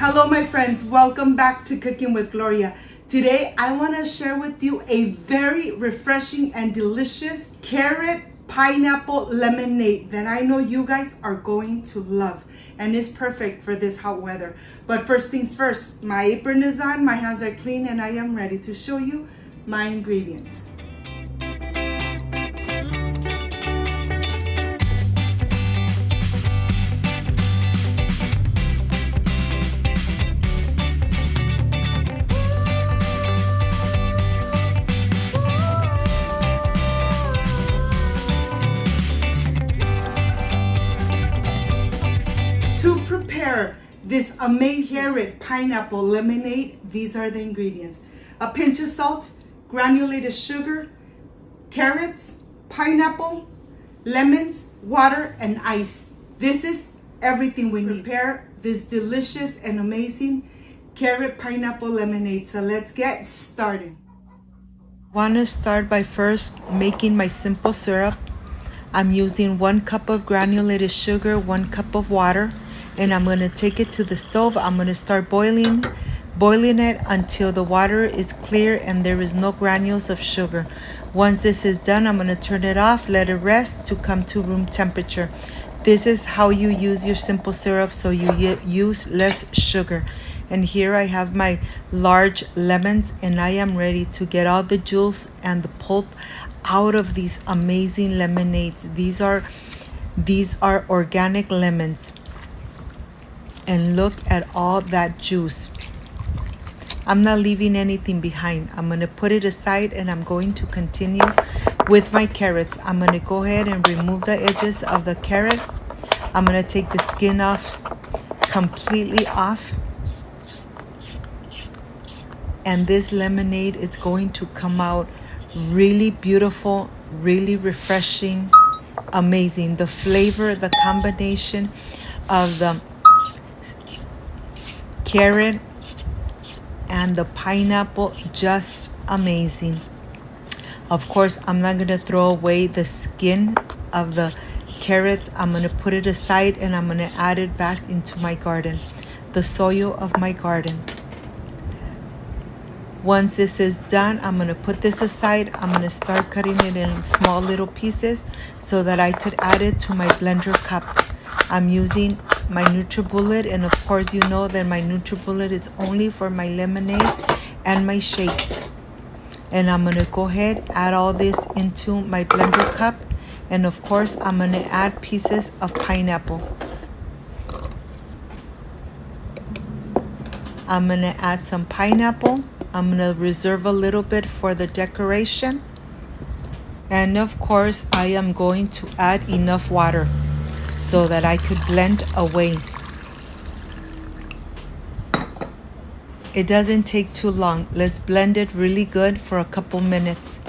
Hello my friends, welcome back to Cooking with Gloria. Today I want to share with you a very refreshing and delicious carrot pineapple lemonade that I know you guys are going to love and is perfect for this hot weather. But first things first, my apron is on, my hands are clean, and I am ready to show you my ingredients. To prepare this amazing carrot pineapple lemonade, these are the ingredients: a pinch of salt, granulated sugar, carrots, pineapple, lemons, water, and ice. This is everything we need to prepare this delicious and amazing carrot pineapple lemonade. So let's get started. I want to start by first making my simple syrup. I'm using 1 cup of granulated sugar, 1 cup of water, and I'm going to take it to the stove. I'm going to start boiling it until the water is clear and there is no granules of sugar. Once this is done, I'm going to turn it off, let it rest to come to room temperature. This is how you use your simple syrup, so you use less sugar. And here I have my large lemons, and I am ready to get all the juice and the pulp out of these amazing lemonades. These are organic lemons. And look at all that juice. I'm not leaving anything behind. I'm going to put it aside and I'm going to continue with my carrots. I'm going to go ahead and remove the edges of the carrot. I'm going to take the skin off, completely off. And this lemonade is going to come out really beautiful, really refreshing, amazing. The flavor, the combination of the carrot and the pineapple, just amazing. Of course, I'm not going to throw away the skin of the carrots. I'm going to put it aside and I'm going to add it back into my garden, the soil of my garden. Once this is done, I'm going to put this aside. I'm going to start cutting it in small little pieces so that I could add it to my blender cup. I'm using my NutriBullet, and of course you know that my NutriBullet is only for my lemonades and my shakes. And I'm going to go ahead, add all this into my blender cup, and of course I'm going to add pieces of pineapple. I'm going to add some pineapple. I'm going to reserve a little bit for the decoration. And of course I am going to add enough water so that I could blend away. It doesn't take too long. Let's blend it really good for a couple minutes.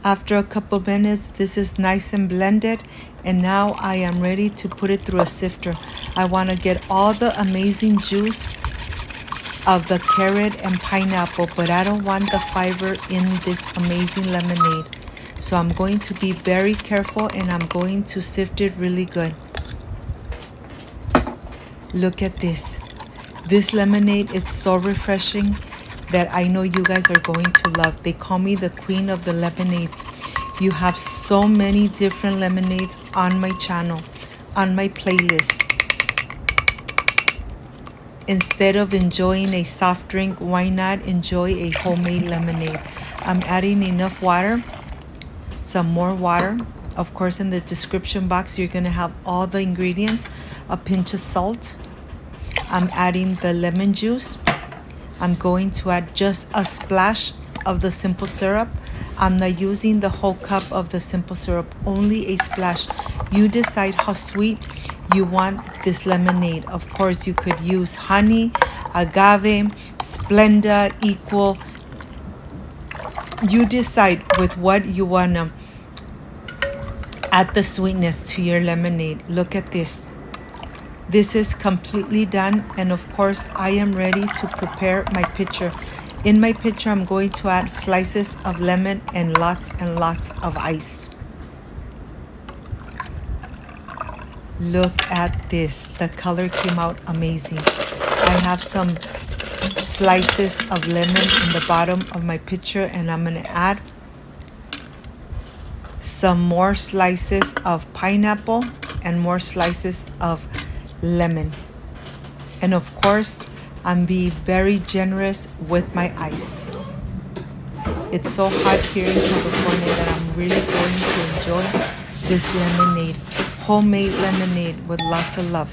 After a couple minutes, this is nice and blended, and now I am ready to put it through a sifter. I want to get all the amazing juice of the carrot and pineapple, but I don't want the fiber in this amazing lemonade. So I'm going to be very careful and I'm going to sift it really good. Look at this. This lemonade is so refreshing that I know you guys are going to love. They call me the queen of the lemonades. You have so many different lemonades on my channel, on my playlist. Instead of enjoying a soft drink, why not enjoy a homemade lemonade? I'm adding enough water, some more water. Of course, in the description box, you're gonna have all the ingredients, a pinch of salt. I'm adding the lemon juice. I'm going to add just a splash of the simple syrup. I'm not using the whole cup of the simple syrup, only a splash. You decide how sweet you want this lemonade. Of course, you could use honey, agave, Splenda, Equal. You decide with what you want to add the sweetness to your lemonade. Look at this. This is completely done, and of course I am ready to prepare my pitcher. In my pitcher, I'm going to add slices of lemon and lots of ice. Look at this. The color came out amazing. I have some slices of lemon in the bottom of my pitcher, and I'm going to add some more slices of pineapple and more slices of lemon. And of course, I'm being very generous with my ice. It's so hot here in California that I'm really going to enjoy this lemonade. Homemade lemonade with lots of love.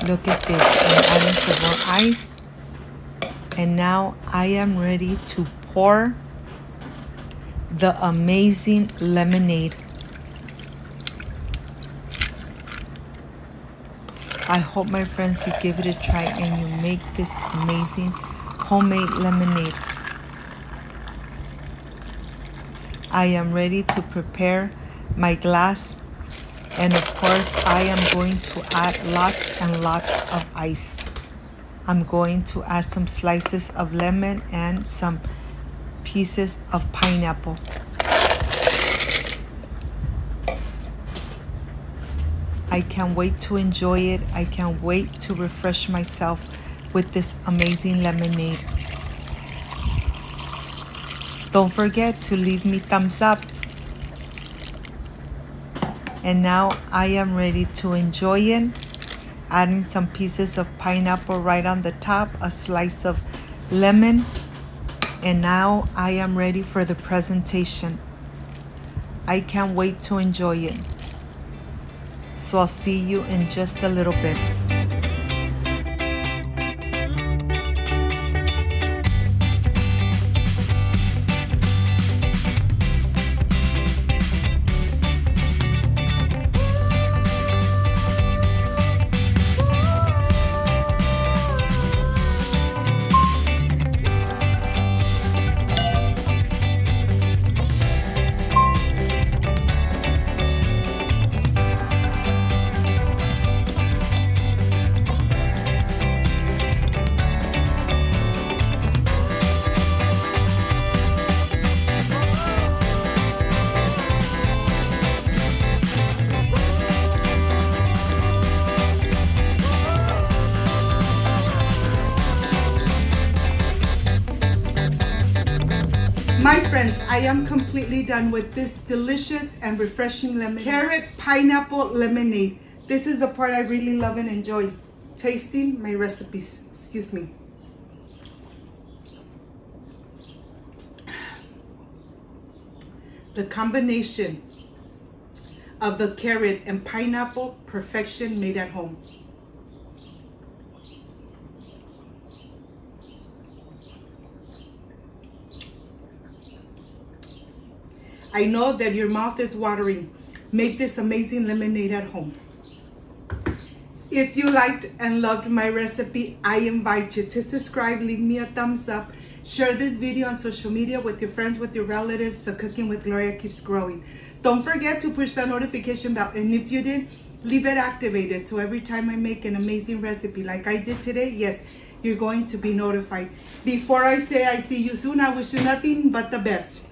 Look at this. I'm adding some more ice. And now I am ready to pour the amazing lemonade. I hope, my friends, you give it a try and you make this amazing homemade lemonade. I am ready to prepare my glass, and of course I am going to add lots and lots of ice. I'm going to add some slices of lemon and some pieces of pineapple. I can't wait to enjoy it. I can't wait to refresh myself with this amazing lemonade. Don't forget to leave me thumbs up. And now I am ready to enjoy it. Adding some pieces of pineapple right on the top, a slice of lemon. And now I am ready for the presentation. I can't wait to enjoy it. So I'll see you in just a little bit. My friends, I am completely done with this delicious and refreshing carrot pineapple lemonade. This is the part I really love and enjoy, tasting my recipes. Excuse me. The combination of the carrot and pineapple, perfection made at home. I know that your mouth is watering. Make this amazing lemonade at home. If you liked and loved my recipe, I invite you to subscribe, leave me a thumbs up, share this video on social media with your friends, with your relatives, so Cooking with Gloria keeps growing. Don't forget to push that notification bell, and if you did, leave it activated, so every time I make an amazing recipe like I did today, yes, you're going to be notified. Before I say I see you soon, I wish you nothing but the best.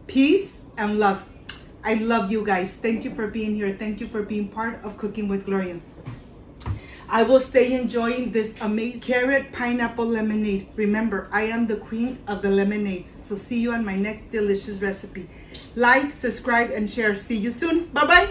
Peace and love. I love you guys. Thank you for being here. Thank you for being part of Cooking with Gloria. I will stay enjoying this amazing carrot pineapple lemonade. Remember, I am the queen of the lemonades. So see you on my next delicious recipe. Like, subscribe, and share. See you soon. Bye-bye.